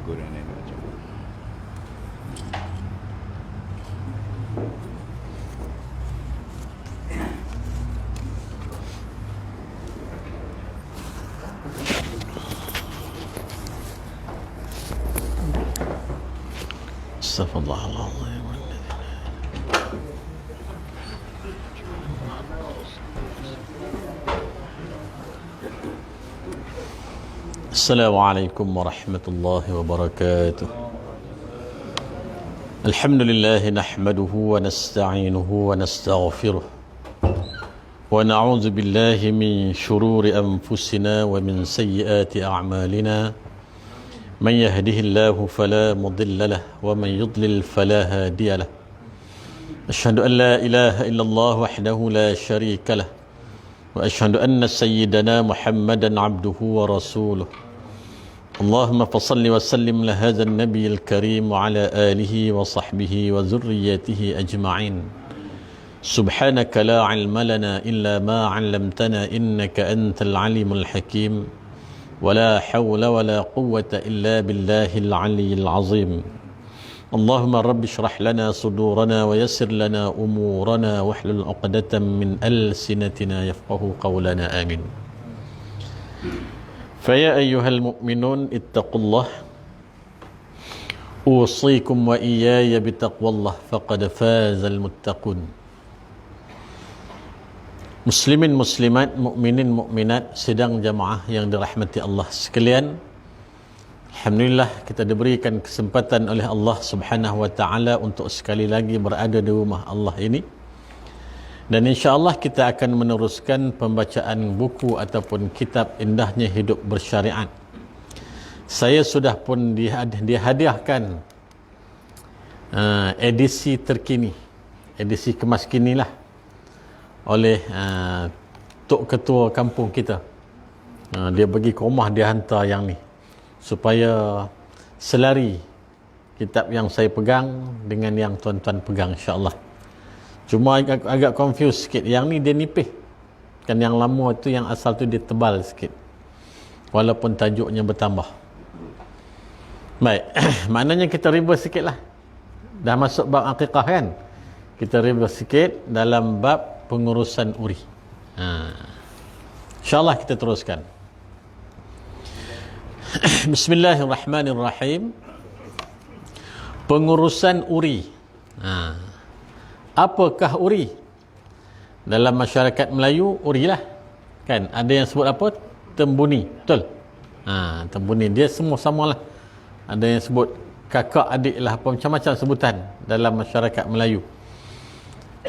goreng ni macam. Astaghfirullahaladzim. Assalamualaikum warahmatullahi wabarakatuh. Alhamdulillah nahmaduhu wa nasta'inuhu wa nastaghfiruh. Wa na'udzu billahi min shururi anfusina wa min sayyiati a'malina. Man yahdihillahu fala mudilla lahu wa man yudlil fala hadiya lahu. Asyhadu an la ilaha illallah wahdahu la syarika lahu. Wa asyhadu anna sayyidana Muhammadan abduhu wa rasuluh. Allahumma fasalli wa sallim ala hadzal nabiyil karim wa ala alihi wa sahbihi wa zurriyyatihi ajma'in. Subhanaka la ilma lana illa ma 'allamtana innaka antal alimul hakim. Wa la hawla wa la quwwata illa billahil aliyyil azim. Allahumma rabbi shrah lana sudurana wa yassir lana umurana wahlul 'uqdatam min alsinatina yafqahu qawlana amin. Faya ayyuhal mu'minun ittaqullah usikum wa iyaya bitaqwallah faqad fazal muttaqun. Muslimin muslimat, mukminin mukminat, sidang jamaah yang dirahmati Allah sekalian. Alhamdulillah kita diberikan kesempatan oleh Allah Subhanahu wa taala untuk sekali lagi berada di rumah Allah ini. Dan insya-Allah kita akan meneruskan pembacaan buku ataupun kitab Indahnya Hidup Bersyariat. Saya sudah pun dihadiahkan edisi terkini, edisi kemas kini lah, oleh Tok Ketua kampung kita. Dia pergi ke rumah, dia hantar yang ni supaya selari kitab yang saya pegang dengan yang tuan-tuan pegang, insya-Allah. Cuma agak confuse sikit. Yang ni dia nipis. Kan yang lama tu, yang asal tu dia tebal sikit. Walaupun tajuknya bertambah. Baik. Maknanya kita reverse sikit lah. Dah masuk bab akikah kan? Kita reverse sikit dalam bab pengurusan uri. InsyaAllah kita teruskan. Bismillahirrahmanirrahim. Pengurusan uri. Apakah uri? Dalam masyarakat Melayu, uri lah. Kan? Ada yang sebut apa? Tembuni. Betul? Tembuni. Dia semua samalah. Ada yang sebut kakak, adik lah. Apa macam-macam sebutan dalam masyarakat Melayu.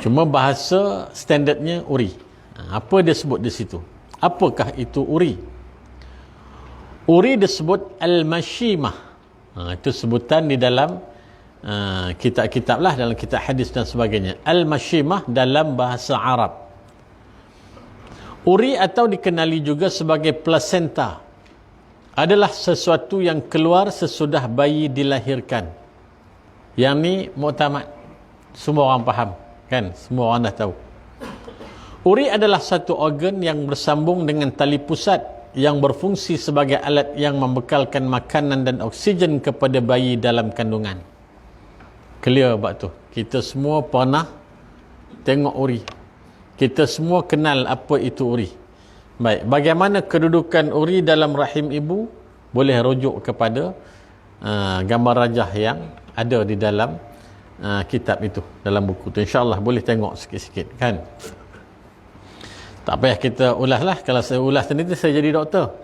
Cuma bahasa standardnya uri. Apa dia sebut di situ? Apakah itu uri? Uri disebut al-mashimah. Itu sebutan di dalam kitab-kitab lah, dalam kitab hadis dan sebagainya. Al-mashimah dalam bahasa Arab. Uri atau dikenali juga sebagai placenta adalah sesuatu yang keluar sesudah bayi dilahirkan. Yang ni muktamad, semua orang faham kan, semua orang dah tahu. Uri adalah satu organ yang bersambung dengan tali pusat yang berfungsi sebagai alat yang membekalkan makanan dan oksigen kepada bayi dalam kandungan. Clear bab tu. Kita semua pernah tengok uri. Kita semua kenal apa itu uri. Baik, bagaimana kedudukan uri dalam rahim ibu? Boleh rujuk kepada gambar rajah yang ada di dalam kitab itu, dalam buku tu. InsyaAllah boleh tengok sikit-sikit kan. Tak payah kita ulas lah. Kalau saya ulas sendiri, saya jadi doktor.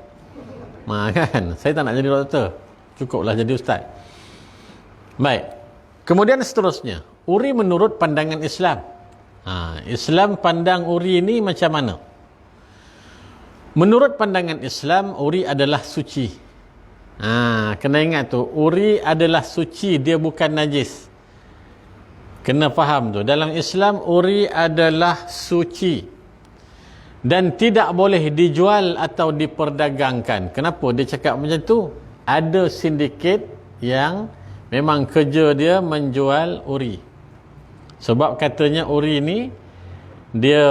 Kan? Saya tak nak jadi doktor. Cukuplah jadi ustaz. Baik. Kemudian seterusnya, uri menurut pandangan Islam. Islam pandang uri ini macam mana? Menurut pandangan Islam, uri adalah suci. Kena ingat tu, uri adalah suci, dia bukan najis. Kena faham tu. Dalam Islam, uri adalah suci dan tidak boleh dijual atau diperdagangkan. Kenapa dia cakap macam tu? Ada sindiket yang memang kerja dia menjual uri. Sebab katanya uri ni dia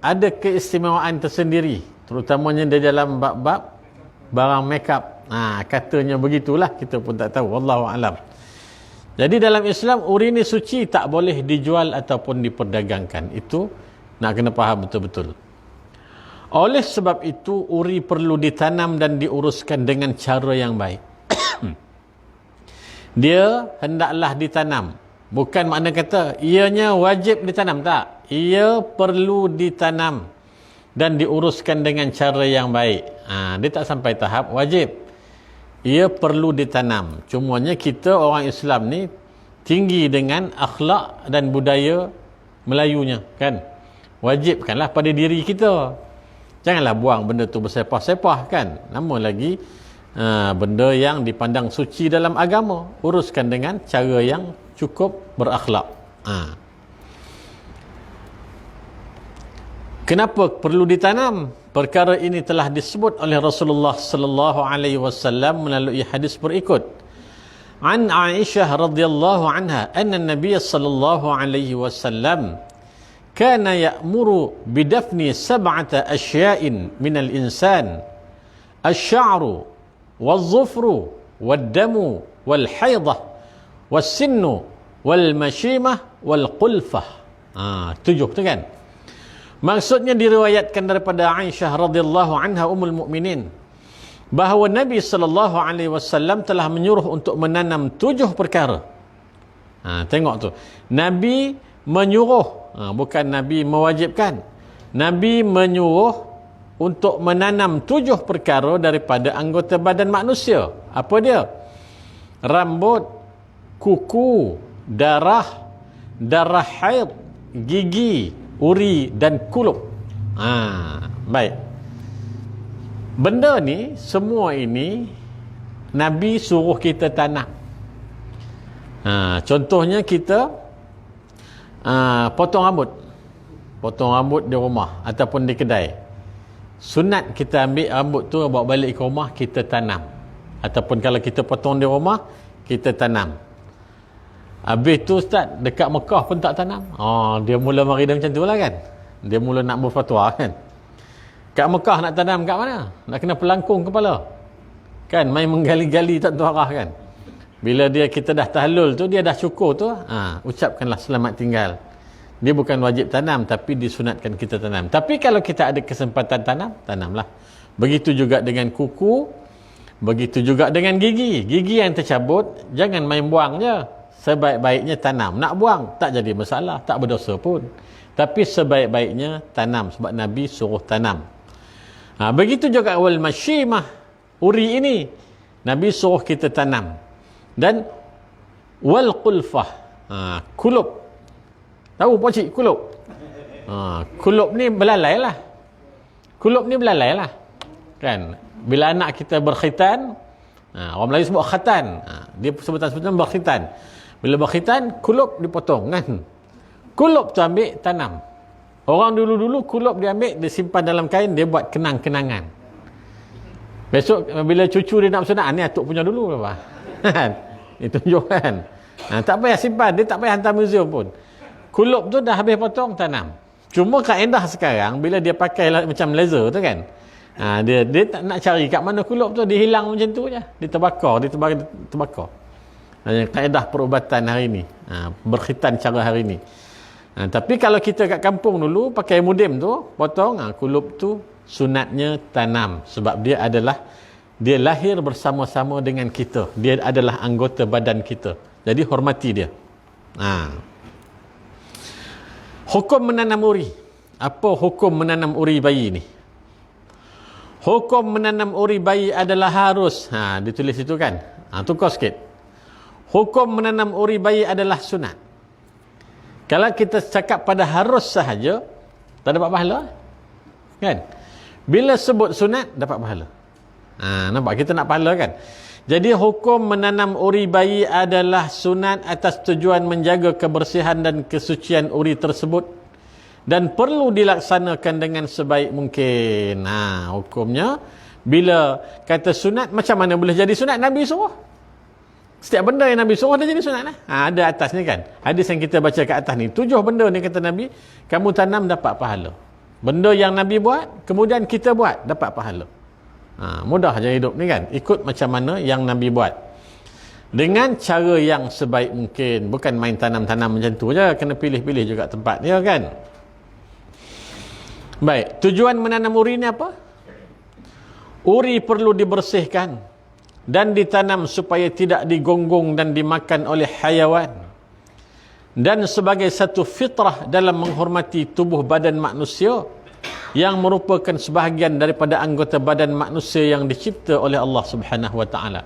ada keistimewaan tersendiri, terutamanya di dalam bab-bab barang makeup Katanya begitulah, kita pun tak tahu, wallahu alam. Jadi dalam Islam urin ni suci, tak boleh dijual ataupun diperdagangkan. Itu nak kena faham betul-betul. Oleh sebab itu uri perlu ditanam dan diuruskan dengan cara yang baik. Dia hendaklah ditanam. Bukan makna kata ianya wajib ditanam, tak. Ia perlu ditanam dan diuruskan dengan cara yang baik. Dia tak sampai tahap wajib. Ia perlu ditanam. Cumanya kita orang Islam ni tinggi dengan akhlak dan budaya Melayunya, kan. Wajibkanlah pada diri kita. Janganlah buang benda tu bersepah-sepah, kan. Namun lagi benda yang dipandang suci dalam agama, uruskan dengan cara yang cukup berakhlak. Kenapa perlu ditanam? Perkara ini telah disebut oleh Rasulullah sallallahu alaihi wasallam melalui hadis berikut. An Aisyah radhiyallahu anha anna Nabiy sallallahu alaihi wasallam kana ya'muru bidafni sab'ata asya'in minal insan asy-sya'ru wal-dhufru wad-damu wal-haidah was-sinnu wal-mashimah wal-qulfah. 7 tu kan. Maksudnya diriwayatkan daripada Aisyah radhiyallahu anha ummul mukminin bahawa Nabi sallallahu alaihi wasallam telah menyuruh untuk menanam 7 perkara. Tengok tu. Nabi menyuruh, bukan Nabi mewajibkan. Nabi menyuruh untuk menanam 7 perkara daripada anggota badan manusia. Apa dia? Rambut, kuku, darah, darah haid, gigi, uri dan kulup. Baik. Benda ni, semua ini Nabi suruh kita tanam. Contohnya kita potong rambut. Potong rambut di rumah ataupun di kedai. Sunat kita ambil rambut tu bawa balik ke rumah, kita tanam. Ataupun kalau kita potong di rumah, kita tanam. Habis tu Ustaz, dekat Mekah pun tak tanam. Dia mula mari dia macam tu lah, kan. Dia mula nak berfatwa, kan. Kat Mekah nak tanam kat mana? Nak kena pelangkung kepala, kan. Main menggali-gali tak tentu arah, kan. Bila kita dah tahlul tu, dia dah cukur tu, ucapkanlah selamat tinggal. Dia bukan wajib tanam, tapi disunatkan kita tanam. Tapi kalau kita ada kesempatan tanam, tanamlah. Begitu juga dengan kuku, begitu juga dengan gigi. Gigi yang tercabut, jangan main buang je. Sebaik-baiknya tanam. Nak buang, tak jadi masalah, tak berdosa pun. Tapi sebaik-baiknya tanam, sebab Nabi suruh tanam. Begitu juga wal mashimah, uri ini Nabi suruh kita tanam. Dan wal qulfah, kulup. Tahu pocik kulup? Kulup ni belalai lah. Kulup ni belalai lah, kan. Bila anak kita berkhitan, orang Melayu sebut khatan, dia sebutan-sebutan berkhitan. Bila berkhitan, kulup dipotong, kan. Kulup tu ambil tanam. Orang dulu-dulu kulup dia ambil, dia simpan dalam kain, dia buat kenang-kenangan. Besok bila cucu dia nak bersunat, ni atuk punya dulu apa? Itu tunjukkan. Tak payah simpan, dia tak payah hantar museum pun. Kulup tu dah habis potong, tanam. Cuma kaedah sekarang, bila dia pakai macam laser tu, kan. Dia tak nak cari kat mana kulup tu, dia hilang macam tu je. Dia terbakar, terbakar. Kaedah perubatan hari ni, berkhitan cara hari ni. Tapi kalau kita kat kampung dulu pakai modem tu, potong, kulup tu sunatnya tanam. Sebab dia lahir bersama-sama dengan kita. Dia adalah anggota badan kita. Jadi hormati dia. Hukum menanam uri. Apa hukum menanam uri bayi ni? Hukum menanam uri bayi adalah harus. Ditulis itu, kan. Tukar sikit. Hukum menanam uri bayi adalah sunat. Kalau kita cakap pada harus sahaja, tak dapat pahala, kan. Bila sebut sunat, dapat pahala. Nampak, kita nak pahala, kan. Jadi hukum menanam uri bayi adalah sunat atas tujuan menjaga kebersihan dan kesucian uri tersebut dan perlu dilaksanakan dengan sebaik mungkin. Hukumnya, bila kata sunat, macam mana boleh jadi sunat? Nabi suruh. Setiap benda yang Nabi suruh dah jadi sunat lah. Ada atas ni, kan. Hadis yang kita baca kat atas ni, 7 benda ni kata Nabi, kamu tanam dapat pahala. Benda yang Nabi buat, kemudian kita buat, dapat pahala. Mudah je hidup ni kan. Ikut macam mana yang Nabi buat. Dengan cara yang sebaik mungkin. Bukan main tanam-tanam macam tu je. Kena pilih-pilih juga tempat dia kan. Baik. Tujuan menanam uri ni apa? Uri perlu dibersihkan dan ditanam supaya tidak digonggong dan dimakan oleh hayawan. Dan sebagai satu fitrah dalam menghormati tubuh badan manusia yang merupakan sebahagian daripada anggota badan manusia yang dicipta oleh Allah Subhanahu wa taala.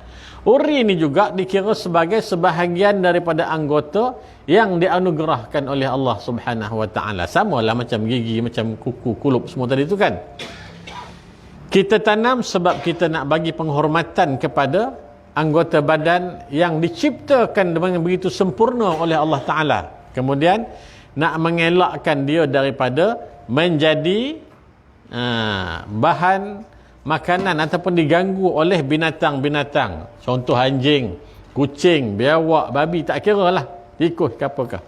Uri ini juga dikira sebagai sebahagian daripada anggota yang dianugerahkan oleh Allah Subhanahu wa taala. Samalah macam gigi, macam kuku, kulup semua tadi tu kan. Kita tanam sebab kita nak bagi penghormatan kepada anggota badan yang diciptakan dengan begitu sempurna oleh Allah taala. Kemudian nak mengelakkan dia daripada menjadi bahan makanan ataupun diganggu oleh binatang-binatang. Contoh anjing, kucing, biawak, babi, tak kira lah. Tikus ke apakah.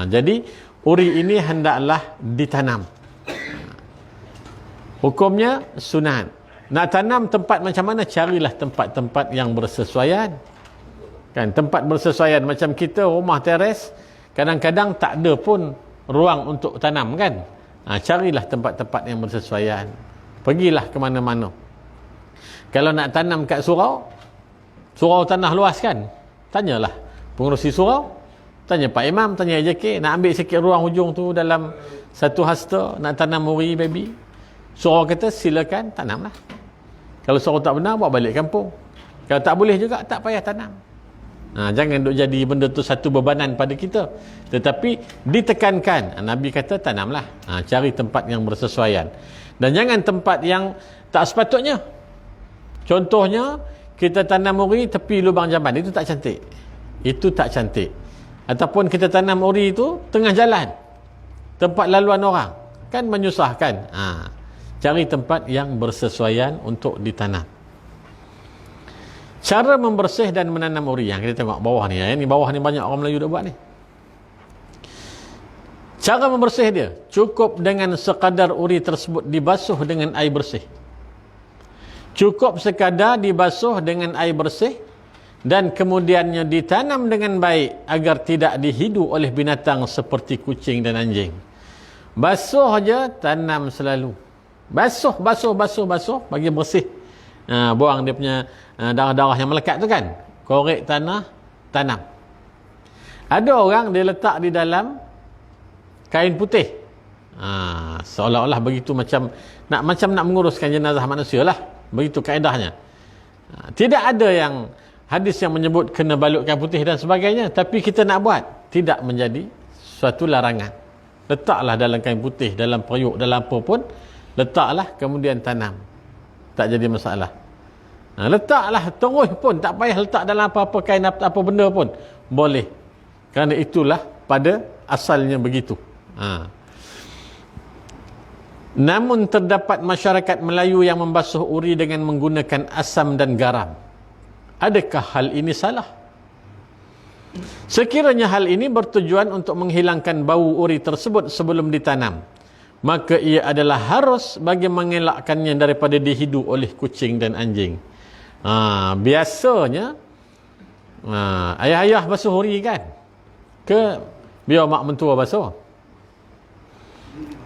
Jadi, uri ini hendaklah ditanam. Hukumnya sunat. Nak tanam tempat macam mana? Carilah tempat-tempat yang bersesuaian. Kan, tempat bersesuaian. Macam kita rumah teres, kadang-kadang tak ada pun ruang untuk tanam kan. Carilah tempat-tempat yang bersesuaian. Pergilah ke mana-mana. Kalau nak tanam kat surau tanah luas kan, tanyalah pengurusi surau, tanya Pak Imam, tanya AJK, nak ambil sikit ruang hujung tu dalam satu hasta, nak tanam uri baby. Surau kata silakan, tanamlah. Kalau surau tak benar, bawa balik kampung. Kalau tak boleh juga, tak payah tanam. Jangan duk jadi benda tu satu bebanan pada kita. Tetapi ditekankan, Nabi kata tanamlah. Cari tempat yang bersesuaian. Dan jangan tempat yang tak sepatutnya. Contohnya, kita tanam uri tepi lubang jamban. Itu tak cantik. Itu tak cantik. Ataupun kita tanam uri itu tengah jalan. Tempat laluan orang. Kan menyusahkan. Cari tempat yang bersesuaian untuk ditanam. Cara membersih dan menanam uri. Yang kita tengok bawah ni. Ni bawah ni banyak orang Melayu dah buat ni. Cara membersih dia, cukup dengan sekadar uri tersebut dibasuh dengan air bersih. Cukup sekadar dibasuh dengan air bersih dan kemudiannya ditanam dengan baik agar tidak dihidu oleh binatang seperti kucing dan anjing. Basuh aja, tanam selalu. Basuh, bagi bersih. Buang dia punya darah-darah yang melekat tu kan. Korek tanah, tanam. Ada orang dia letak di dalam kain putih. Seolah-olah begitu macam nak menguruskan jenazah manusia lah. Begitu kaedahnya. Tidak ada yang hadis yang menyebut kena balut kain putih dan sebagainya. Tapi kita nak buat. Tidak menjadi suatu larangan. Letaklah dalam kain putih, dalam periuk, dalam apa pun. Letaklah kemudian tanam. Tak jadi masalah. Letaklah terus pun. Tak payah letak dalam apa-apa kain, apa benda pun. Boleh. Kerana itulah pada asalnya begitu. Namun terdapat masyarakat Melayu yang membasuh uri dengan menggunakan asam dan garam. Adakah hal ini salah? Sekiranya hal ini bertujuan untuk menghilangkan bau uri tersebut sebelum ditanam, maka ia adalah harus bagi mengelakkannya daripada dihidu oleh kucing dan anjing. Biasanya ayah-ayah basuh uri kan? Ke biar mak mentua basuh?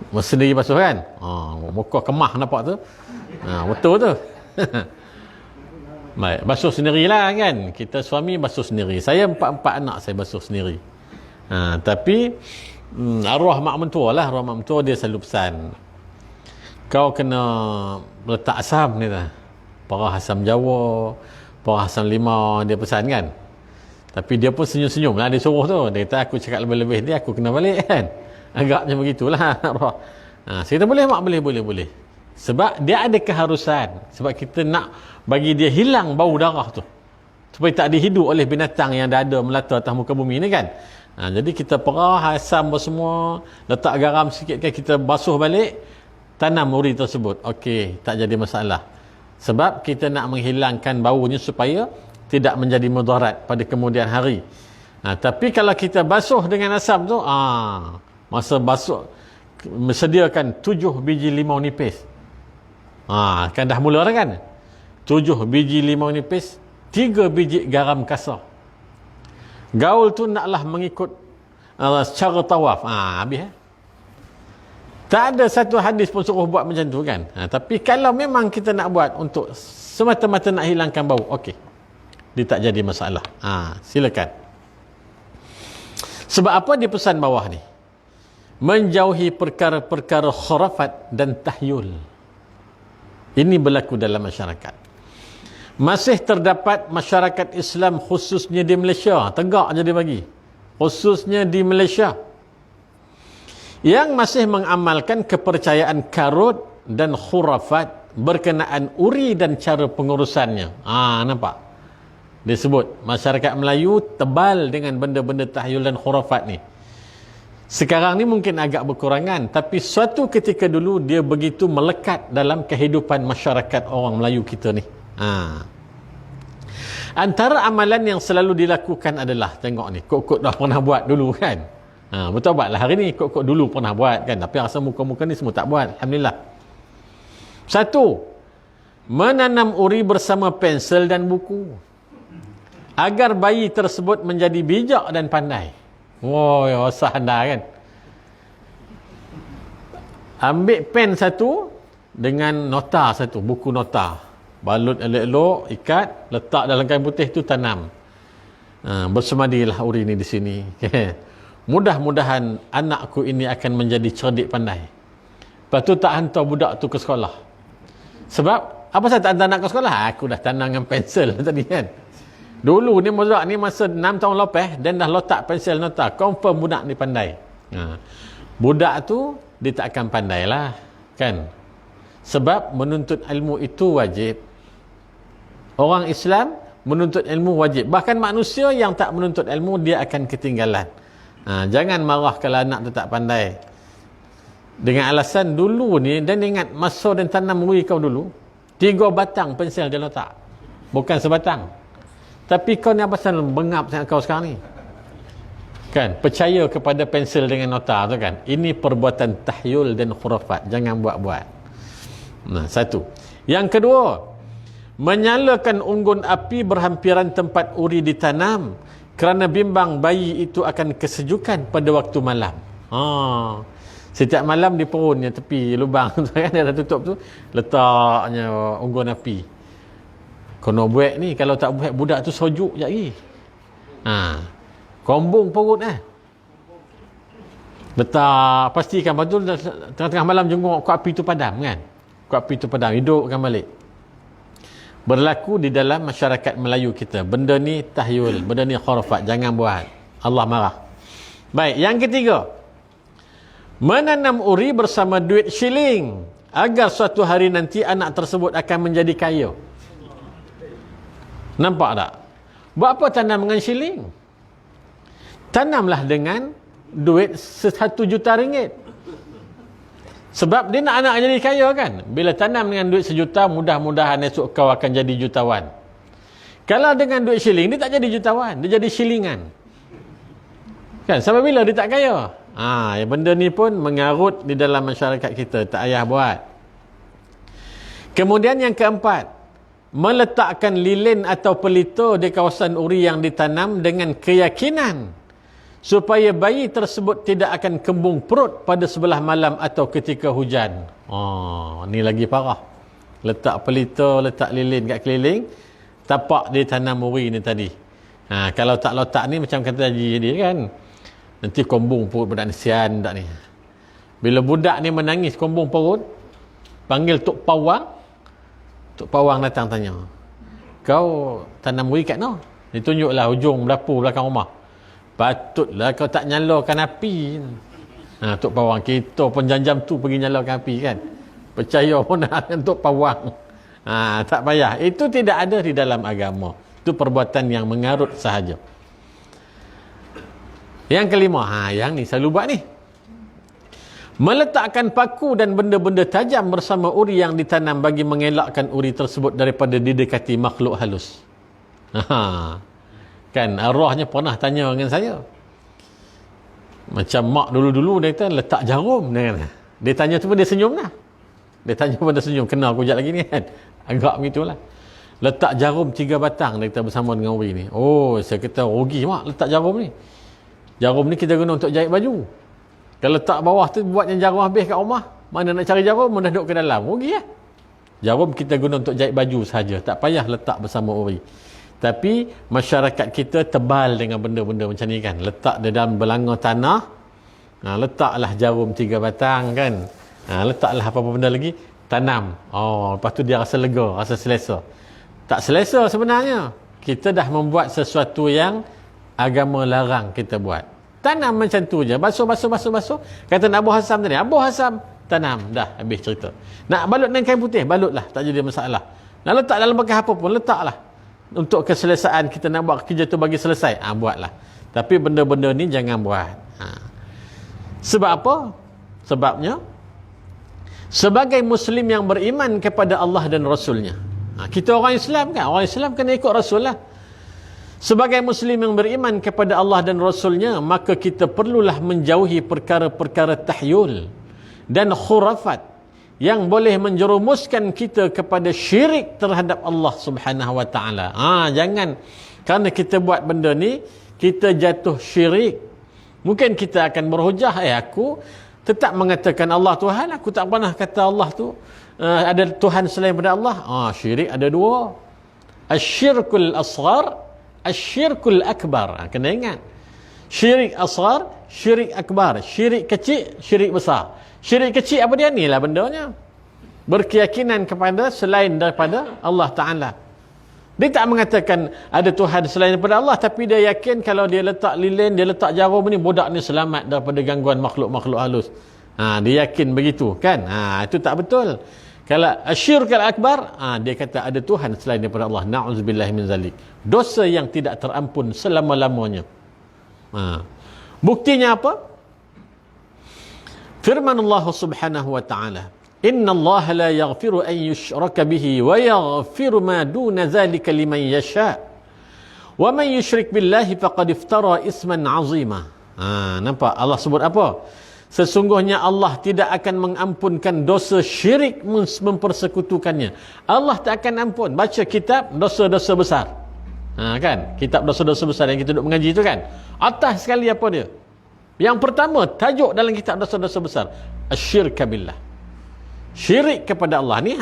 Sendiri basuh kan? Muka kemah nampak tu. Betul tu. Baik, basuh sendirilah kan. Kita suami basuh sendiri. Saya 4 anak saya basuh sendiri. Tapi arwah mak mentua lah. Arwah mak mentua dia selalu pesan, kau kena letak asam ni lah. Parah asam Jawa, parah asam limau, dia pesan kan. Tapi dia pun senyum-senyum lah. Dia suruh tu. Dia kata aku cakap lebih-lebih dia, aku kena balik kan. Agaknya begitulah. Saya kata boleh mak, boleh. Sebab dia ada keharusan. Sebab kita nak bagi dia hilang bau darah tu. Supaya tak dihidu oleh binatang yang dah ada melata atas muka bumi ni kan. Jadi kita perah asam semua, letak garam sikit kan, kita basuh balik, tanam uri tersebut. Okey, tak jadi masalah. Sebab kita nak menghilangkan baunya supaya tidak menjadi mudarat pada kemudian hari. Tapi kalau kita basuh dengan asam tu, masa basuh sediakan 7 biji limau nipis. Kan dah mula dah kan. 7 biji limau nipis, 3 biji garam kasar. Gaul tu naklah mengikut secara tawaf. Habis tak ada satu hadis pun suruh buat macam tu kan. Tapi kalau memang kita nak buat untuk semata-mata nak hilangkan bau, okey, dia tak jadi masalah. Silakan. Sebab apa dia pesan bawah ni? Menjauhi perkara-perkara khurafat dan tahyul. Ini berlaku dalam masyarakat. Masih terdapat masyarakat Islam khususnya di Malaysia, tegak je dia bagi, khususnya di Malaysia, yang masih mengamalkan kepercayaan karut dan khurafat berkenaan uri dan cara pengurusannya. Nampak? Disebut masyarakat Melayu tebal dengan benda-benda tahyul dan khurafat ni. Sekarang ni mungkin agak berkurangan, tapi suatu ketika dulu dia begitu melekat dalam kehidupan masyarakat orang Melayu kita ni. Antara amalan yang selalu dilakukan adalah, tengok ni, kok-kok dah pernah buat dulu kan. Betul buatlah hari ni, kok-kok dulu pernah buat kan, tapi rasa muka-muka ni semua tak buat. Alhamdulillah. 1. Menanam uri bersama pensel dan buku, agar bayi tersebut menjadi bijak dan pandai. Usah anda kan. Ambil pen satu dengan nota satu, buku nota, balut elok-elok, ikat, letak dalam kain putih tu, tanam. Bersemadilah uri ni di sini. Mudah-mudahan anakku ini akan menjadi cerdik pandai. Lepas tu tak hantar budak tu ke sekolah. Sebab apa saya tak hantar anak ke sekolah? Aku dah tanam dengan pensel tadi kan. Dulu ni budak ni masa 6 tahun lepas dan dah letak pensel nota, confirm budak ni pandai. Budak tu dia tak akan pandai lah kan. Sebab menuntut ilmu itu wajib. Orang Islam menuntut ilmu wajib. Bahkan manusia yang tak menuntut ilmu, dia akan ketinggalan. Jangan marah kalau anak tu tak pandai dengan alasan dulu ni. Dan ingat masa dan tanam uri kau dulu, 3 batang pensel dia letak, bukan sebatang. Tapi kau ni apa pasal bengap sangat kau sekarang ni kan? Percaya kepada pensel dengan nota tu kan. Ini perbuatan tahyul dan khurafat. Jangan buat-buat. 1. Yang kedua, menyalakan unggun api berhampiran tempat uri ditanam, kerana bimbang bayi itu akan kesejukan pada waktu malam. Setiap malam di perunnya tepi lubang tu kan, dia dah tutup tu, letaknya unggun api. Kena buat ni, kalau tak buat budak tu sojuk je lagi. Kombung perut letak, pastikan. Lepas tu tengah-tengah malam jenguk kok api tu padam kan. Kok api tu padam, hidupkan balik. Berlaku di dalam masyarakat Melayu kita. Benda ni tahyul, benda ni khurafat. Jangan buat, Allah marah. Baik, yang ketiga, menanam uri bersama duit shilling, agar suatu hari nanti anak tersebut akan menjadi kaya. Nampak tak? Buat apa tanam dengan shilling? Tanamlah dengan duit 1 juta ringgit. Sebab dia nak anak jadi kaya kan. Bila tanam dengan duit 1 juta, mudah-mudahan esok kau akan jadi jutawan. Kalau dengan duit shilling, dia tak jadi jutawan, dia jadi shillingan kan. Sampai bila dia tak kaya? Benda ni pun mengarut di dalam masyarakat kita. Tak payah buat. Kemudian yang keempat, meletakkan lilin atau pelita di kawasan uri yang ditanam dengan keyakinan supaya bayi tersebut tidak akan kembung perut pada sebelah malam atau ketika hujan. Ni lagi parah. Letak pelita, letak lilin kat keliling, tapak dia tanam uri ni tadi. Kalau tak letak ni macam kata Haji dia kan, nanti kombung perut budak ni, sian budak ni. Bila budak ni menangis kombung perut, panggil Tok Pawang. Tok Pawang datang tanya, kau tanam uri kat mana? Dia tunjuklah hujung dapur belakang rumah. Patutlah kau tak nyalakan api. Tok Pawang, kita pun jam-jam tu pergi nyalakan api kan. Percaya pun dengan Tok Pawang. Tak payah. Itu tidak ada di dalam agama. Itu perbuatan yang mengarut sahaja. Yang kelima, yang ni selalu buat ni. Meletakkan paku dan benda-benda tajam bersama uri yang ditanam bagi mengelakkan uri tersebut daripada didekati makhluk halus. Kan arwahnya pernah tanya dengan saya. Macam mak dulu-dulu dia kata letak jarum dengan. Dia tanya tu pun dia senyum lah. Dia tanya pun dia senyum. Kenal aku sekejap lagi ni kan. Agak begitulah. letak jarum 3 batang dia kata bersama dengan uri ni. Oh, saya kata rugi mak letak jarum ni. Jarum ni kita guna untuk jahit baju. Kalau letak bawah tu buat yang jarum habis kat rumah, mana nak cari jarum, mana duduk ke dalam, rugi lah. Jarum kita guna untuk jahit baju saja, tak payah letak bersama uri. Tapi masyarakat kita tebal dengan benda-benda macam ni kan, letak di dalam belanga tanah, letaklah jarum 3 batang kan, letaklah apa-apa benda lagi, tanam. Oh, lepas tu dia rasa lega, rasa selesa. Tak selesa sebenarnya, kita dah membuat sesuatu yang agama larang kita buat. Tanam macam tu je, basuh. Kata nak Abu Hasam tadi, Abu Hasam tanam, dah habis cerita. Nak balut dengan kain putih, balutlah, tak jadi masalah. Nak letak dalam bekas apa pun, letaklah. Untuk keselesaan kita nak buat kerja tu bagi selesai, buatlah. Tapi benda-benda ni jangan buat. Sebab apa? Sebabnya sebagai Muslim yang beriman kepada Allah dan Rasulnya, kita orang Islam kan, orang Islam kena ikut Rasul lah. Sebagai Muslim yang beriman kepada Allah dan Rasulnya, maka kita perlulah menjauhi perkara-perkara tahyul dan khurafat yang boleh menjerumuskan kita kepada syirik terhadap Allah Subhanahu wa taala. Jangan kerana kita buat benda ni kita jatuh syirik. Mungkin kita akan berhujah, aku tetap mengatakan Allah Tuhan, aku tak pernah kata Allah tu ada Tuhan selain daripada Allah. Syirik ada dua. Asyirkul asghar, asyirkul akbar. Kena ingat. Syirik asghar, syirik akbar. Syirik kecil, syirik besar. Syirik kecil apa dia? Ni lah bendanya. Berkeyakinan kepada selain daripada Allah Ta'ala. Dia tak mengatakan ada Tuhan selain daripada Allah, tapi dia yakin kalau dia letak lilin, dia letak jarum ni, budak ni selamat daripada gangguan makhluk-makhluk halus. Dia yakin begitu kan. Itu tak betul. Kalau asyirkul akbar, dia kata ada Tuhan selain daripada Allah. Na'udzubillahi min zalik. Dosa yang tidak terampun selama-lamanya. Buktinya apa? Firman Allah Subhanahu wa taala, "Inna Allah la yaghfiru an yushraka bihi wa yaghfiru ma duna dzalika liman yasha. Wa man yushrik billahi faqad iftara isman 'azima." Nampak Allah sebut apa? Sesungguhnya Allah tidak akan mengampunkan dosa syirik mempersekutukannya. Allah tak akan ampun. Baca kitab dosa-dosa besar. Kan? Kitab dosa-dosa besar yang kita duduk mengaji tu kan. Atas sekali apa dia? Yang pertama, tajuk dalam kitab dosa-dosa besar, asyirka billah. Syirik kepada Allah ni.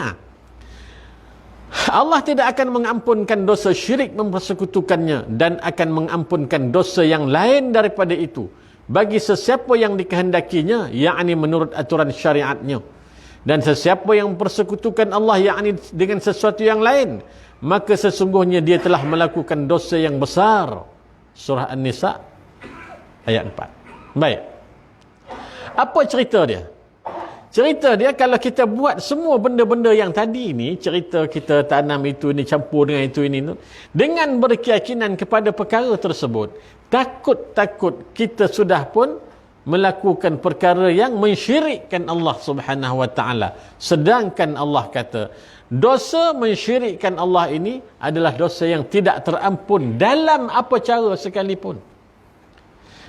Allah tidak akan mengampunkan dosa syirik mempersekutukannya dan akan mengampunkan dosa yang lain daripada itu bagi sesiapa yang dikehendakinya, yakni menurut aturan syariatnya. Dan sesiapa yang mempersekutukan Allah, yakni dengan sesuatu yang lain, maka sesungguhnya dia telah melakukan dosa yang besar. Surah An-Nisa ayat 4. Baik. Apa cerita dia? Cerita dia kalau kita buat semua benda-benda yang tadi ni, cerita kita tanam itu ni, campur dengan itu ini, dengan berkeyakinan kepada perkara tersebut, takut-takut kita sudah pun melakukan perkara yang mensyirikkan Allah Subhanahu wa taala. Sedangkan Allah kata, dosa mensyirikkan Allah ini adalah dosa yang tidak terampun dalam apa cara sekalipun.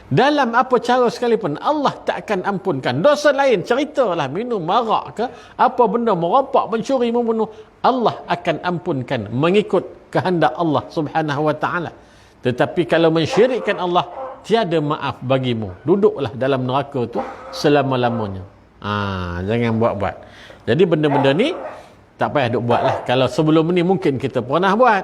Dalam apa cara sekalipun Allah tak akan ampunkan. Dosa lain, ceritalah minum marak ke apa benda, merompak, mencuri, membunuh, Allah akan ampunkan mengikut kehendak Allah Subhanahu wa taala. Tetapi kalau mensyirikkan Allah, tiada maaf bagimu. Duduklah dalam neraka tu selama-lamanya. Jangan buat-buat. Jadi benda-benda ni tak payah duk buatlah. Kalau sebelum ni mungkin kita pernah buat,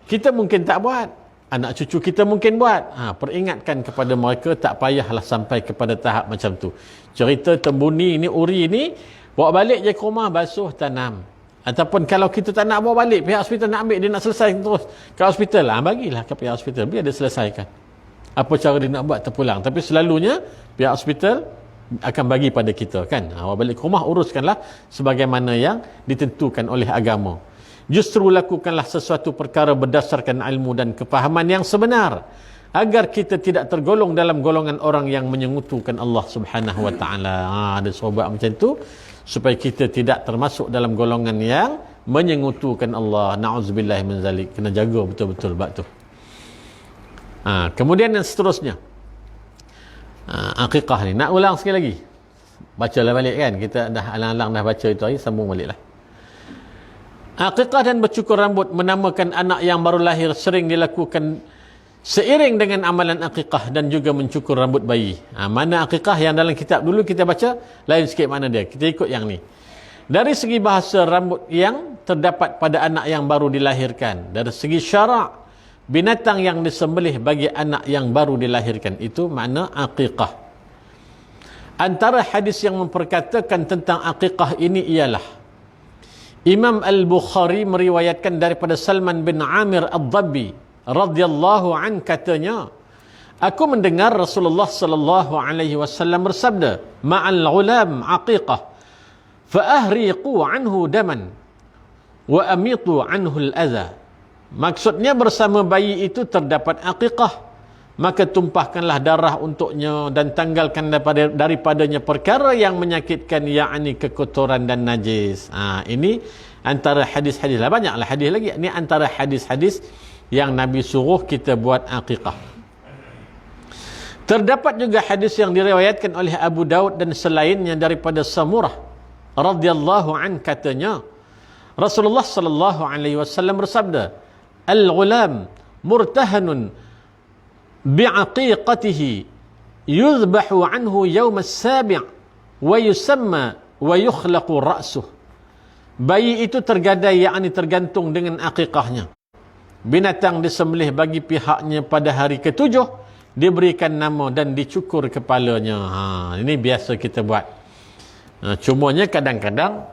kita mungkin tak buat, anak cucu kita mungkin buat. Peringatkan kepada mereka, tak payahlah sampai kepada tahap macam tu. Cerita tembuni ni, uri ni, bawa balik je ke rumah, basuh, tanam. Ataupun kalau kita tak nak bawa balik, pihak hospital nak ambil, dia nak selesai terus ke hospital, bagilah ke pihak hospital, biar dia selesaikan. Apa cara dia nak buat, terpulang. Tapi selalunya pihak hospital akan bagi pada kita kan. Bawa balik ke rumah, uruskanlah sebagaimana yang ditentukan oleh agama. Justru lakukanlah sesuatu perkara berdasarkan ilmu dan kefahaman yang sebenar, agar kita tidak tergolong dalam golongan orang yang menyengutukan Allah Subhanahu wa taala. Ada suruh buat macam tu supaya kita tidak termasuk dalam golongan yang menyengutukan Allah. Na'udzubillah min zalik. Kena jaga betul-betul bab tu. Kemudian yang seterusnya, akikah ni nak ulang sekali lagi, bacalah balik kan. Kita dah alang-alang dah baca itu hari, sambung baliklah. Akikah dan bercukur rambut menamakan anak yang baru lahir sering dilakukan seiring dengan amalan akikah dan juga mencukur rambut bayi. Mana akikah yang dalam kitab dulu kita baca, lain sikit mana dia. Kita ikut yang ni. Dari segi bahasa, rambut yang terdapat pada anak yang baru dilahirkan. Dari segi syarak, binatang yang disembelih bagi anak yang baru dilahirkan. Itu makna akikah. Antara hadis yang memperkatakan tentang akikah ini ialah Imam Al-Bukhari meriwayatkan daripada Salman bin Amir Ad-Dabbi radhiyallahu an katanya, aku mendengar Rasulullah sallallahu alaihi wasallam bersabda, ma'al ghulam aqiqah fa ahriqu anhu daman wa amitu anhu al-adha. Maksudnya bersama bayi itu terdapat aqiqah, maka tumpahkanlah darah untuknya dan tanggalkan daripadanya perkara yang menyakitkan, yakni kekotoran dan najis. Ini antara hadis-hadis lah, banyaklah hadis lagi. Ini antara hadis-hadis yang Nabi suruh kita buat aqiqah. Terdapat juga hadis yang diriwayatkan oleh Abu Daud dan selainnya daripada Samurah radhiyallahu an katanya, Rasulullah sallallahu alaihi wasallam bersabda, al-ghulam murtahanun bi'aqiqatihi yuzbahu anhu yawm as-sabi' wa yusamma wa yukhlaqu ra'suh. Bayi itu tergadai, yakni tergantung dengan aqiqahnya. Binatang disembelih bagi pihaknya pada hari ketujuh, diberikan nama dan dicukur kepalanya. Ini biasa kita buat. Cumanya kadang-kadang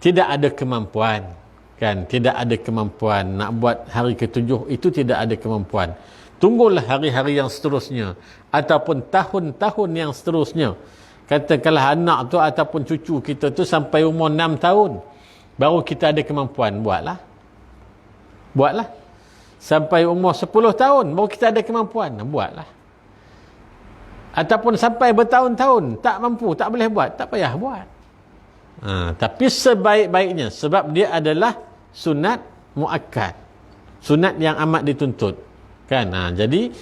tidak ada kemampuan, kan? Tidak ada kemampuan nak buat hari ketujuh itu, tidak ada kemampuan. Tunggulah hari-hari yang seterusnya ataupun tahun-tahun yang seterusnya. Katakanlah anak tu ataupun cucu kita tu sampai umur 6 tahun baru kita ada kemampuan, buatlah. Sampai umur 10 tahun baru kita ada kemampuan, buatlah. Ataupun sampai bertahun-tahun tak mampu, tak boleh buat, tak payah buat. Tapi sebaik-baiknya, sebab dia adalah sunat muakkad, sunat yang amat dituntut, kan? Jadi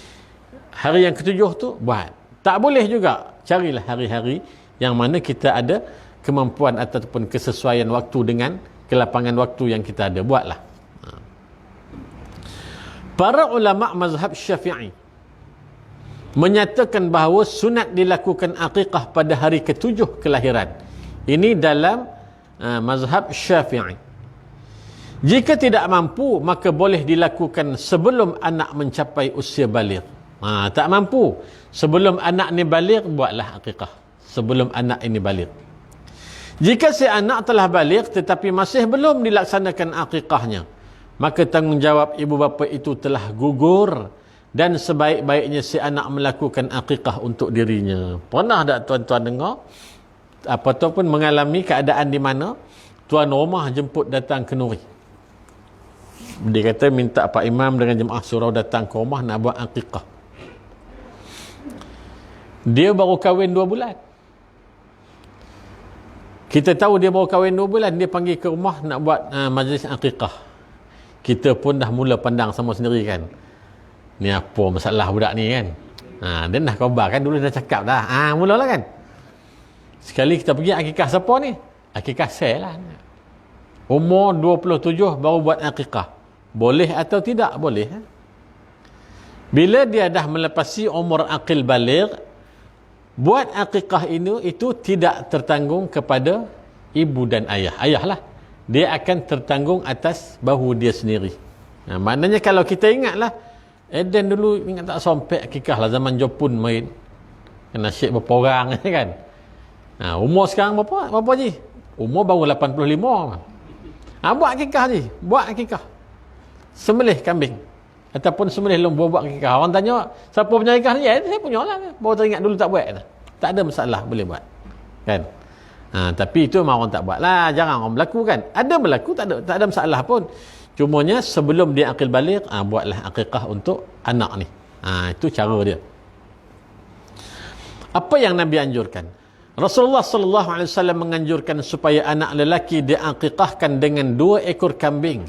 hari yang ketujuh tu buat. Tak boleh juga, carilah hari-hari yang mana kita ada kemampuan ataupun kesesuaian waktu dengan kelapangan waktu yang kita ada, buatlah. Para ulama mazhab Syafi'i menyatakan bahawa sunat dilakukan akikah pada hari ketujuh kelahiran. Ini dalam mazhab Syafi'i. Jika tidak mampu, maka boleh dilakukan sebelum anak mencapai usia baligh. Tak mampu, sebelum anak ni baligh, buatlah akikah. Sebelum anak ini baligh. Jika si anak telah baligh tetapi masih belum dilaksanakan akikahnya, maka tanggungjawab ibu bapa itu telah gugur dan sebaik-baiknya si anak melakukan akikah untuk dirinya. Pernah tak tuan-tuan dengar ataupun mengalami keadaan di mana tuan rumah jemput datang ke nuri? Dia kata minta Pak Imam dengan jemaah surau datang ke rumah nak buat akikah. Dia baru kahwin 2 bulan. Kita tahu dia baru kahwin 2 bulan, dia panggil ke rumah nak buat majlis akikah. Kita pun dah mula pandang sama sendiri, kan? Ni apa masalah budak ni, kan? Dia dah khabar, kan? Dulu dah cakap dah. Mulalah, kan? Sekali kita pergi akikah siapa ni? Akikah saya lah. Umur 27 baru buat akikah. Boleh atau tidak? Boleh. Bila dia dah melepasi umur akil baligh, buat akikah itu tidak tertanggung kepada ibu dan ayah. Ayah lah. Dia akan tertanggung atas bahu dia sendiri. Maknanya kalau kita ingatlah, Eden dulu ingat tak sompek akikah lah zaman Jepun main. Kena syek berapa orang, kan? Umur sekarang berapa je? Umur baru 85. Buat akikah je. Buat akikah. Sembelih kambing. Ataupun sembelih lembu, buat akikah. Orang tanya, siapa punya akikah ni? Saya punya lah. Baru teringat dulu tak buat. Tak ada masalah, boleh buat. Kan? Tapi itu memang orang tak buat lah. Jarang orang berlaku, kan? Ada berlaku, tak ada masalah pun. Cumanya sebelum dia akil baligh, buatlah akikah untuk anak ni. Itu cara dia. Apa yang Nabi anjurkan? Rasulullah sallallahu alaihi wasallam menganjurkan supaya anak lelaki diakikahkan dengan 2 ekor kambing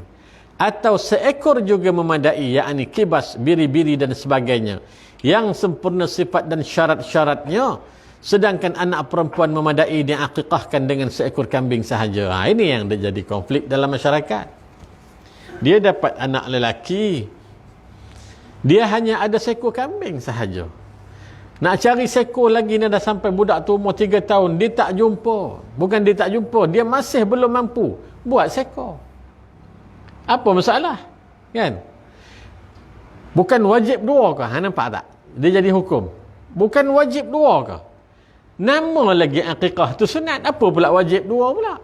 atau seekor juga memadai, yakni kibas, biri-biri dan sebagainya yang sempurna sifat dan syarat-syaratnya, sedangkan anak perempuan memadai dia akikahkan dengan seekor kambing sahaja. Ini yang jadi konflik dalam masyarakat. Dia dapat anak lelaki, dia hanya ada seekor kambing sahaja. Nak cari seekor lagi ni dah sampai budak tu umur 3 tahun, dia tak jumpa. Bukan dia tak jumpa, dia masih belum mampu buat seekor. Apa masalah? Kan? Bukan wajib 2 ke? Nampak tak? Dia jadi hukum. Bukan wajib 2 ke? Nama lagi akikah tu sunat. Apa pula wajib 2 pula?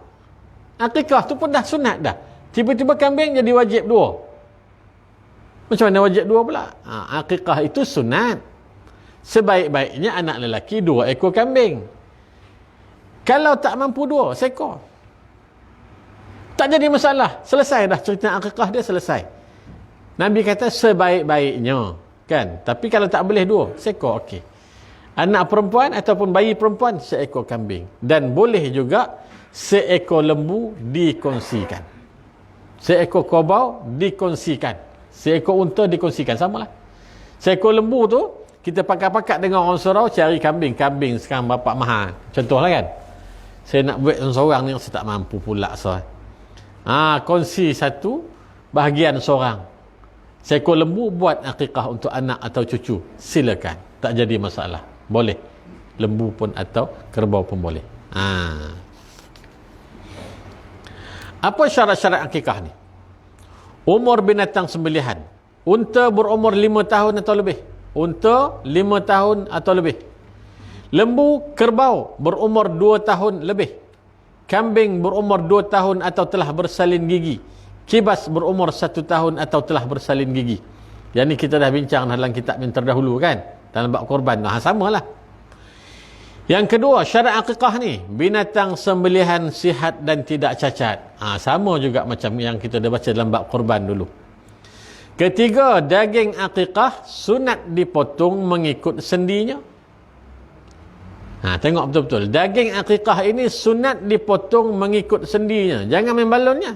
Akikah tu pun dah sunat dah. Tiba-tiba kambing jadi wajib 2. Macam mana wajib 2 pula? Akikah itu sunat. Sebaik-baiknya anak lelaki 2 ekor kambing. Kalau tak mampu 2 seekor, tak jadi masalah. Selesai dah cerita akikah dia, selesai. Nabi kata sebaik-baiknya. Kan? Tapi kalau tak boleh 2 seekor, okey. Anak perempuan ataupun bayi perempuan seekor kambing. Dan boleh juga seekor lembu dikongsikan. Seekor kobau dikongsikan. Seekor unta dikongsikan. Samalah. Seekor lembu tu kita pakat-pakat dengan orang surau cari kambing. Kambing sekarang bapak mahal. Contohlah kan. Saya nak buat seorang ni saya tak mampu pula. Kongsi satu bahagian seorang. Seekor lembu buat akikah untuk anak atau cucu. Silakan. Tak jadi masalah. Boleh. Lembu pun atau kerbau pun boleh. Apa syarat-syarat akikah ni? Umur binatang sembelihan. Unta berumur 5 tahun atau lebih. Unta 5 tahun atau lebih. Lembu, kerbau berumur 2 tahun lebih. Kambing berumur 2 tahun atau telah bersalin gigi. Kibas berumur 1 tahun atau telah bersalin gigi. Yang ni kita dah bincang dalam kitab yang terdahulu kan. Dalam bab korban. Samalah. Yang kedua, syarat akikah ni. Binatang sembelihan sihat dan tidak cacat. Sama juga macam yang kita dah baca dalam bab korban dulu. Ketiga, daging akikah sunat dipotong mengikut sendinya. Tengok betul-betul. Daging akikah ini sunat dipotong mengikut sendinya. Jangan main balonnya.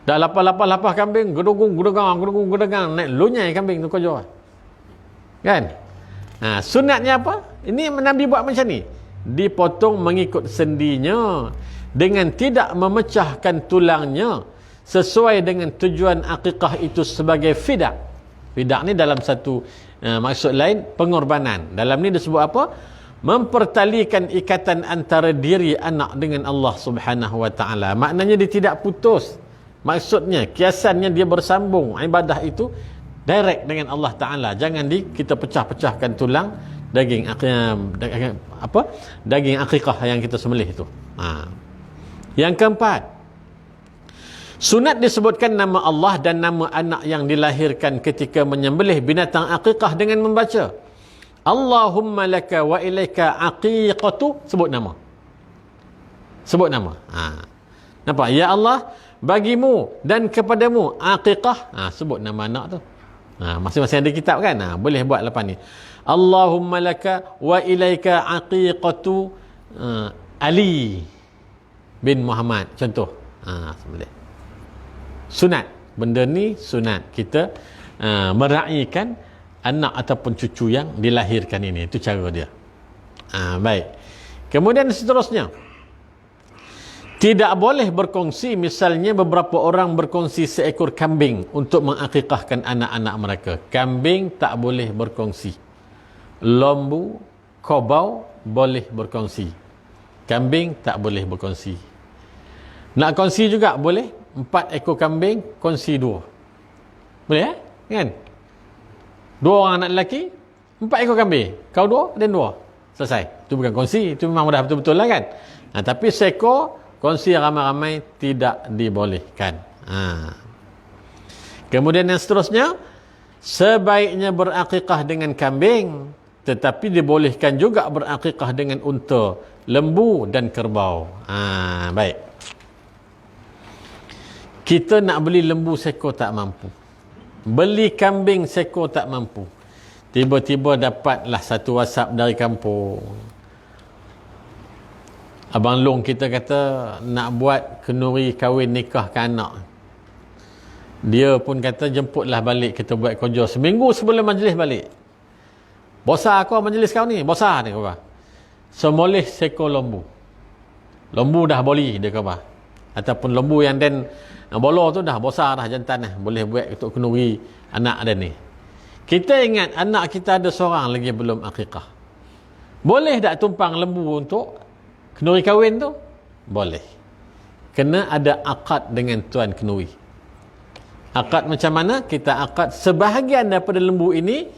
Dah lapar-lapar kambing, gedegang, naik lunyai kambing tu kau jual. Kan? Sunatnya apa? Ini Nabi buat macam ni. Dipotong mengikut sendinya dengan tidak memecahkan tulangnya sesuai dengan tujuan akikah itu sebagai fidak. Fidak ni dalam satu maksud lain pengorbanan. Dalam ni disebut apa? Mempertalikan ikatan antara diri anak dengan Allah Subhanahu wa taala. Maknanya dia tidak putus. Maksudnya kiasannya dia bersambung ibadah itu direct dengan Allah taala. Jangan kita pecah-pecahkan tulang daging akikah yang kita sembelih itu. Yang keempat, sunat disebutkan nama Allah dan nama anak yang dilahirkan ketika menyembelih binatang akikah dengan membaca Allahumma laka wa ilaika aqiqatu. Sebut nama. Nampak? Ya Allah, bagimu dan kepadamu akikah. Sebut nama anak tu. Masing-masing ada kitab kan. Boleh buat lepas ni. Allahumma laka wa ilaika aqiqatu Ali bin Muhammad. Contoh. Sembelih. Sunat. Benda ni sunat. Kita meraihkan anak ataupun cucu yang dilahirkan ini. Itu cara dia. Baik. Kemudian seterusnya. Tidak boleh berkongsi, misalnya beberapa orang berkongsi seekor kambing untuk mengakikahkan anak-anak mereka. Kambing tak boleh berkongsi. Lembu, kobau boleh berkongsi. Kambing tak boleh berkongsi. Nak kongsi juga boleh. 4 ekor kambing, kongsi 2. Boleh kan? 2 orang anak lelaki, 4 ekor kambing. Kau 2 dan 2. Selesai. Itu bukan kongsi. Itu memang dah betul-betul lah kan. Tapi seekor kongsi ramai-ramai tidak dibolehkan. Kemudian yang seterusnya, sebaiknya berakikah dengan kambing, tetapi dibolehkan juga berakikah dengan unta, lembu dan kerbau. Baik. Kita nak beli lembu seekor tak mampu. Beli kambing seekor tak mampu. Tiba-tiba dapatlah satu WhatsApp dari kampung. Abang Long kita kata nak buat kenduri kahwin nikahkan anak. Dia pun kata jemputlah balik kita buat kerja seminggu sebelum majlis balik. Bosan aku majlis kau ni, bosan ni kau. semoleh seekor lembu. Lembu dah boleh dia kata. Ataupun lembu yang dan bola tu dah besar dah jantan dah. Boleh buat untuk kenduri anak dia ni. Kita ingat anak kita ada seorang lagi belum akikah. Boleh tak tumpang lembu untuk kenduri kahwin tu? Boleh. Kena ada akad dengan tuan kenduri. Akad macam mana? Kita akad sebahagian daripada lembu ini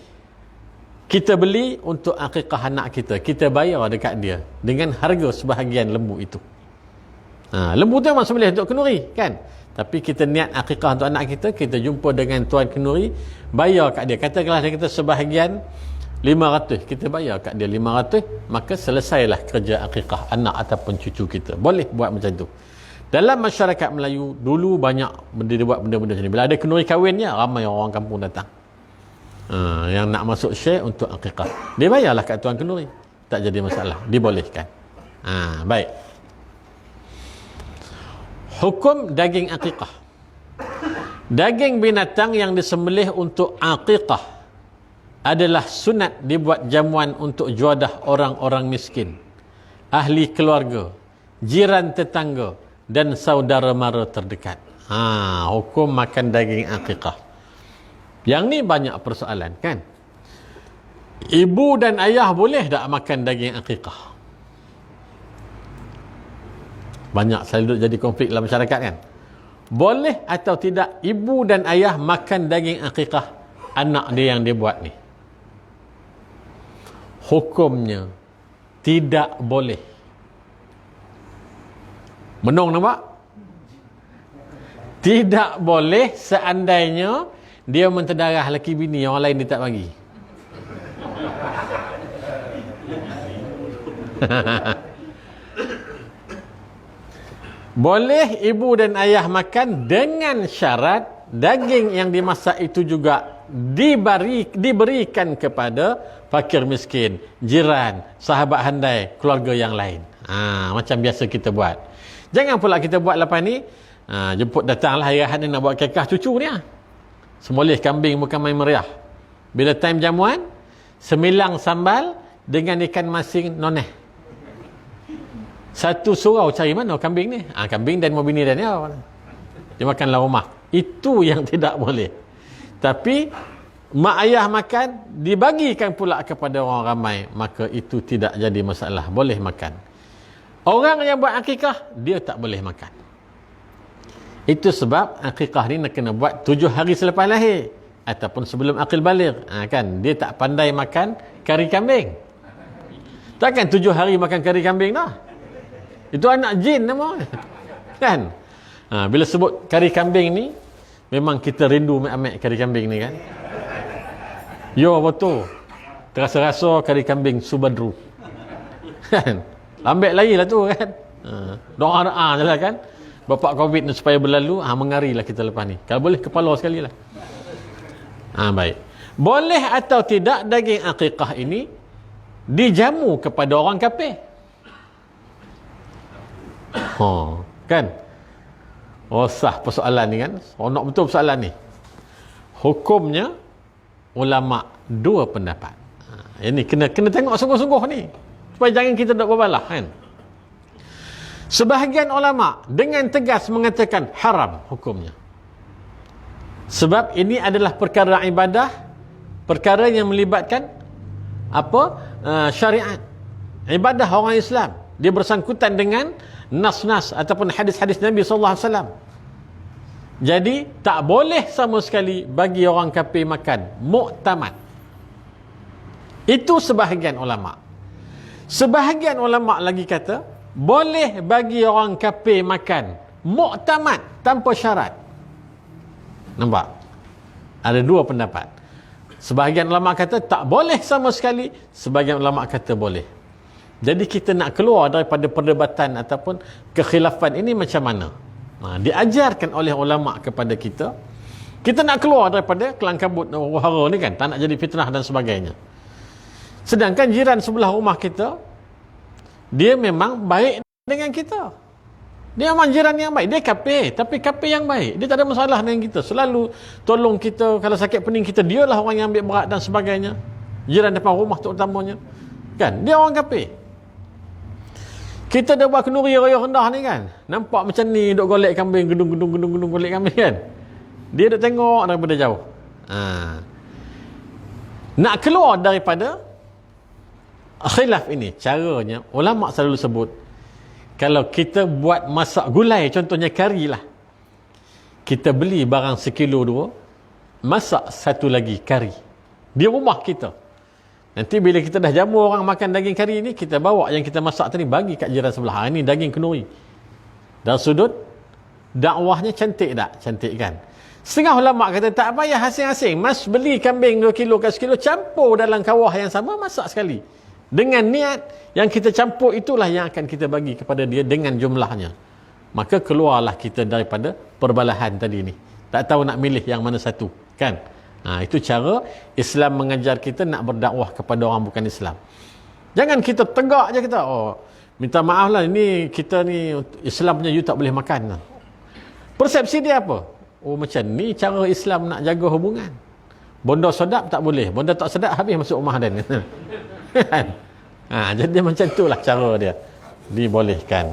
kita beli untuk akikah anak kita. Kita bayar dekat dia dengan harga sebahagian lembu itu. Lembu tu memang sembelih untuk kenduri kan, tapi kita niat akikah untuk anak kita, kita jumpa dengan tuan kenduri, bayar kat dia, katakanlah dia kata sebahagian 500, kita bayar kat dia 500, maka selesailah kerja akikah anak ataupun cucu kita. Boleh buat macam tu. Dalam masyarakat Melayu dulu banyak dia buat benda-benda macam ni. Bila ada kenduri kahwinnya, ramai orang kampung datang, yang nak masuk share untuk akikah, dia bayarlah kat tuan kenduri, tak jadi masalah, dibolehkan. Baik. Hukum daging akikah. Daging binatang yang disembelih untuk akikah adalah sunat dibuat jamuan untuk juadah orang-orang miskin, ahli keluarga, jiran tetangga dan saudara mara terdekat. Hukum makan daging akikah. Yang ni banyak persoalan kan. Ibu dan ayah boleh tak makan daging akikah? Banyak selalu jadi konflik dalam masyarakat kan. Boleh atau tidak ibu dan ayah makan daging akikah anak dia yang dia buat ni? Hukumnya tidak boleh. Menung nampak? Tidak boleh seandainya dia menterdarah lelaki bini, orang lain dia tak bagi. Boleh ibu dan ayah makan dengan syarat daging yang dimasak itu juga diberikan kepada fakir miskin, jiran, sahabat handai, keluarga yang lain. Macam biasa kita buat. Jangan pula kita buat lepas ni, jemput datanglah hari Ahad ni nak buat kekah cucu ni. Semoleh kambing bukan main meriah. Bila time jamuan, semilang sambal dengan ikan masin noneh. Satu surau cari mana kambing ni? Kambing dan bini dan dia. Dia makanlah rumah. Itu yang tidak boleh. Tapi mak ayah makan, dibagikan pula kepada orang ramai, maka itu tidak jadi masalah. Boleh makan. Orang yang buat akikah, dia tak boleh makan. Itu sebab akikah ni nak kena buat 7 hari selepas lahir ataupun sebelum akil baligh. Kan dia tak pandai makan kari kambing. Takkan 7 hari makan kari kambing dah. Itu anak jin nama. Kan? Bila sebut kari kambing ni, memang kita rindu ambil kari kambing ni kan. Yo betul. Terasa-rasa kari kambing Subadru. Kan? Lambat lagi lah tu kan. Doa-doa je lah kan. Bapak Covid ni supaya berlalu, mengarilah kita lepas ni. Kalau boleh kepala sekali lah. Baik. Boleh atau tidak daging akikah ini dijamu kepada orang kafir? Kan? Sah persoalan ni kan. Nak betul persoalan ni. Hukumnya ulama' 2 pendapat. Ini kena tengok sungguh-sungguh ni. Supaya jangan kita nak berbalah kan. Sebahagian ulama' dengan tegas mengatakan haram hukumnya. Sebab ini adalah perkara ibadah, perkara yang melibatkan syariat. Ibadah orang Islam. Dia bersangkutan dengan nas-nas ataupun hadis-hadis Nabi SAW. Jadi tak boleh sama sekali bagi orang kafir makan. Muktamad. Itu sebahagian ulama'. Sebahagian ulama' lagi kata boleh bagi orang kafir makan muktamad tanpa syarat. Nampak? Ada 2 pendapat. Sebahagian ulama' kata tak boleh sama sekali, sebahagian ulama' kata boleh. Jadi kita nak keluar daripada perdebatan ataupun kekhilafan ini macam mana? Diajarkan oleh ulama' kepada kita. Kita nak keluar daripada kelangkabut wahara ni kan, tak nak jadi fitnah dan sebagainya. Sedangkan jiran sebelah rumah kita, dia memang baik dengan kita. Dia memang jiran yang baik. Dia kafir, tapi kafir yang baik. Dia tak ada masalah dengan kita. Selalu tolong kita, kalau sakit pening kita, dialah orang yang ambil berat dan sebagainya. Jiran depan rumah terutamanya. Kan? Dia orang kafir. Kita dah buat kenduri raya rendah ni kan. Nampak macam ni duk golek kambing, gedung golek kambing kan. Dia duk tengok daripada jauh. Nak keluar daripada khilaf ini, caranya ulama selalu sebut, kalau kita buat masak gulai, contohnya kari lah, kita beli barang 1 kilo 2, masak satu lagi kari di rumah kita. Nanti bila kita dah jamu orang makan daging kari ni, kita bawa yang kita masak tadi bagi kat jiran sebelah. Ini daging kenduri. Dari sudut dakwahnya cantik tak? Cantik kan? Setengah ulama kata tak payah asing-asing. Mas beli kambing 2 kilo kat 1 kilo, campur dalam kawah yang sama, masak sekali. Dengan niat yang kita campur itulah yang akan kita bagi kepada dia dengan jumlahnya. Maka keluarlah kita daripada perbalahan tadi ni. Tak tahu nak milih yang mana satu. Kan? Itu cara Islam mengajar kita nak berdakwah kepada orang bukan Islam. Jangan kita tegak je kita, minta maaf lah, ini kita ni Islam punya, you tak boleh makan. Persepsi dia apa? Macam ni cara Islam nak jaga hubungan. Bonda sedap tak boleh, bonda tak sedap habis masuk rumah dan. Jadi macam itulah cara dia dibolehkan.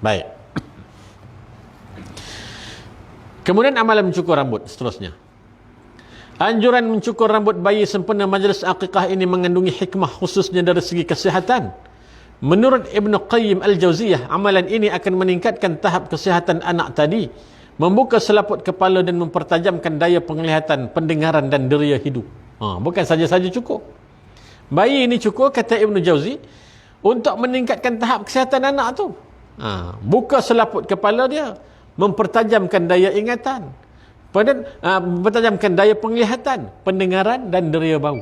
Baik. Kemudian amalan mencukur rambut seterusnya. Anjuran mencukur rambut bayi sempena majlis akikah ini mengandungi hikmah khususnya dari segi kesihatan. Menurut Ibn Qayyim Al-Jauziyah, amalan ini akan meningkatkan tahap kesihatan anak tadi, membuka selaput kepala dan mempertajamkan daya penglihatan, pendengaran dan deria hidup. Bukan saja-saja cukur. Bayi ini cukur, kata Ibn Jauzi, untuk meningkatkan tahap kesihatan anak tu. Buka selaput kepala dia, mempertajamkan daya ingatan, mempertajamkan daya penglihatan, pendengaran dan deria bau.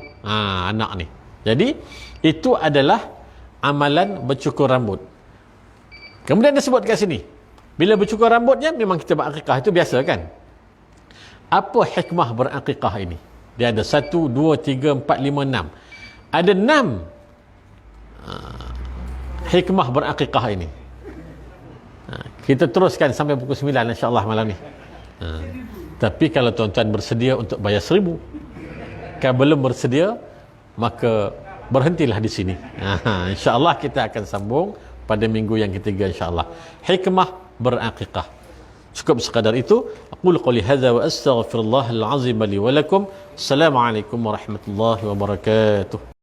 Anak ni. Jadi itu adalah amalan bercukur rambut. Kemudian dia sebut kat sini, bila bercukur rambutnya memang kita berakikah, itu biasa kan. Apa hikmah berakikah ini? Dia ada 1, 2, 3, 4, 5, 6. Ada 6 hikmah berakikah ini. Kita teruskan sampai pukul 9 insya-Allah malam ni. Tapi kalau tuan-tuan bersedia untuk bayar 1,000, kalau belum bersedia, maka berhentilah di sini. InsyaAllah kita akan sambung pada minggu yang ketiga insyaAllah. Hikmah berakikah. Cukup sekadar itu. Aqulu qawli hadza wa astaghfirullahal azim li wa lakum. Assalamualaikum warahmatullahi wabarakatuh.